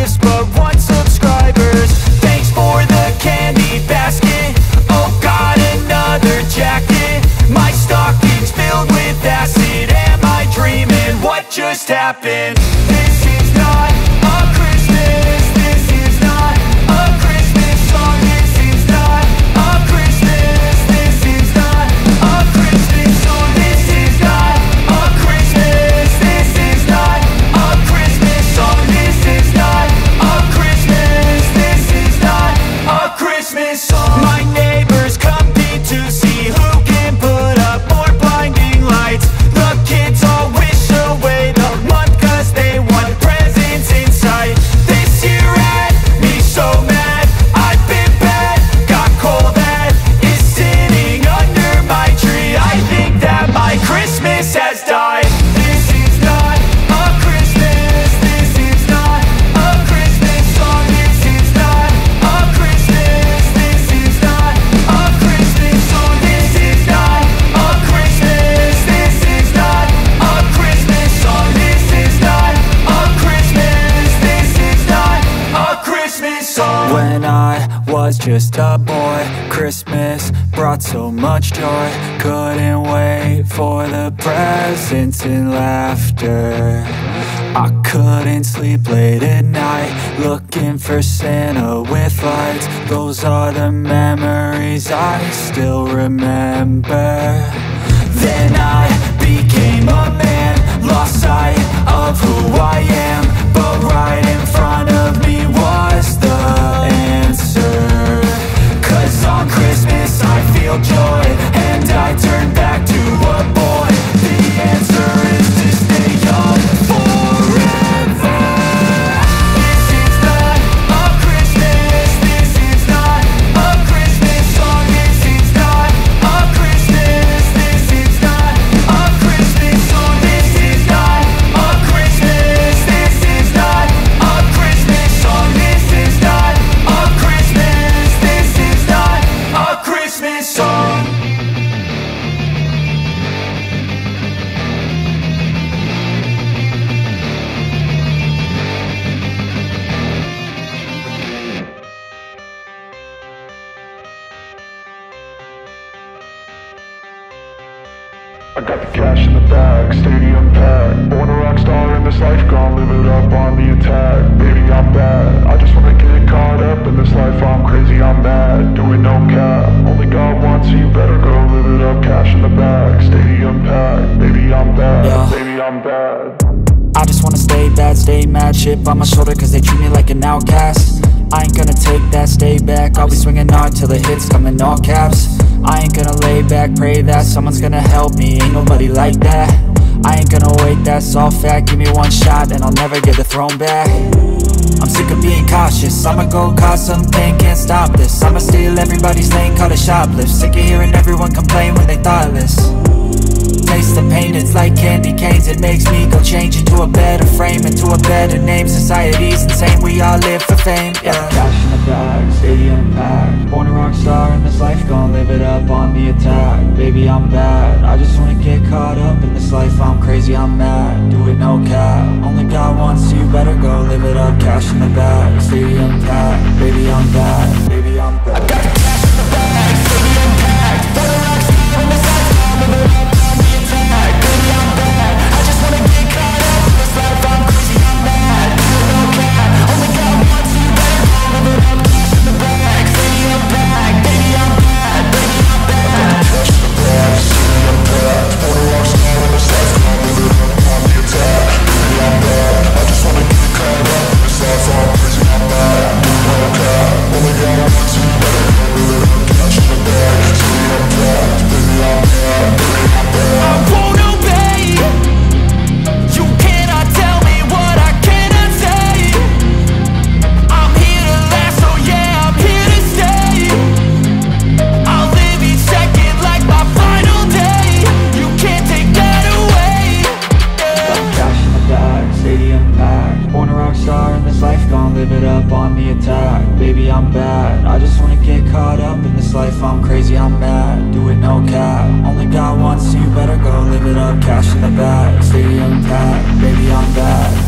just but 1 subscribers. Thanks for the candy basket. Oh God, another jacket. My stocking's filled with acid. Am I dreaming? What just happened? This is not a Christmas. This is not a Christmas song. This is not a Christmas. This is not a Christmas song. This is not a Christmas. This is not a Christmas song. This is not a Christmas. This is not a Christmas song. My neighbors compete to see who can put up more blinding lights. The kids all wish away the month 'cause they want presents in sight. This year had me so mad. I've been bad, got coal that is sitting under my tree. I think that my Christmas has died. This is not a Christmas. This is not a Christmas song. This is not a Christmas. This is not a Christmas song. This is not a Christmas. This is not a Christmas song. This is not a Christmas. This is not a Christmas song. When I was just a boy, Christmas brought so much joy. Couldn't wait for the presents and laughter. I couldn't sleep late at night, looking for Santa with lights. Those are the memories I still remember. Then I became a man, lost sight of who I am. But right in front of me was the answer. 'Cause on Christmas I feel joy, and I turn back to a boy. The answer is to stay young forever. This is not a Christmas. This is not a Christmas song. This is not a Christmas. This is not a Christmas song. This is not a Christmas. This is not a Christmas song. This is not a Christmas. This is not a Christmas song. I got the cash in the bag, stadium packed. Born a rock star in this life, gon' live it up on the attack. Baby, I'm bad, I just wanna get caught up in this life. I'm crazy, I'm mad, doing no cap. Only God wants, so you better go live it up. Cash in the bag, stadium packed. Baby, I'm bad, baby, I'm bad. I just wanna stay bad, stay mad. Chip on my shoulder 'cause they treat me like an outcast. I ain't gonna take that, stay back. I'll be swinging hard till the hits come in all caps. I ain't gonna lay back, pray that someone's gonna help me. Ain't nobody like that. I ain't gonna wait, that's all fact. Give me one shot and I'll never get the throne back. I'm sick of being cautious. I'ma go cause something, can't stop this. I'ma steal everybody's lane, call it shoplift. Sick of hearing everyone complain when they thoughtless. Taste the pain, it's like candy canes. It makes me go change into a better frame, into a better name. Society's insane, we all live for fame, yeah. Cash in the bag, stadium packed. Born a rock star in this life, gon' live it up on the attack. Baby, I'm bad, I just wanna get caught up in this life. I'm crazy, I'm mad, do it no cap. Only God wants, so you better go live it up. Cash in the bag, stadium packed. Baby, I'm bad, baby, I'm bad. I got the cash in the bag, stadium packed. Born a rock star in this life, gon' live it up on the attack. Baby, I'm bad, I just wanna get caught up in this life. I'm crazy, I'm mad, do it no cap. Only God wants, so you better go live it up. Cash in the bag, stadium packed. Baby, I'm bad, baby, I'm bad. Cash in the bag, stadium packed. Born a rock star in this life, gon' live it up on the attack. Baby, I'm bad, I just wanna get caught up in this life. I'm crazy, I'm mad, do it no cap. Only God wants, so you better go live it up. Cash in the bag, stadium packed. Baby, I'm bad, baby, I'm bad. I won't obey. You cannot tell me what I cannot say. I'm here to last, so yeah, I'm here to stay. I'll live each second like my final day. You can't take that away, yeah. Cash in the bag, stadium packed. Born a rock star in this life, gon' live it up on the attack. Baby, I'm bad, I just wanna get caught up in this life. I'm crazy, I'm mad, do it no cap. Only God wants, so you better go live it up. Cash in the bag, stadium packed. Baby, I'm bad.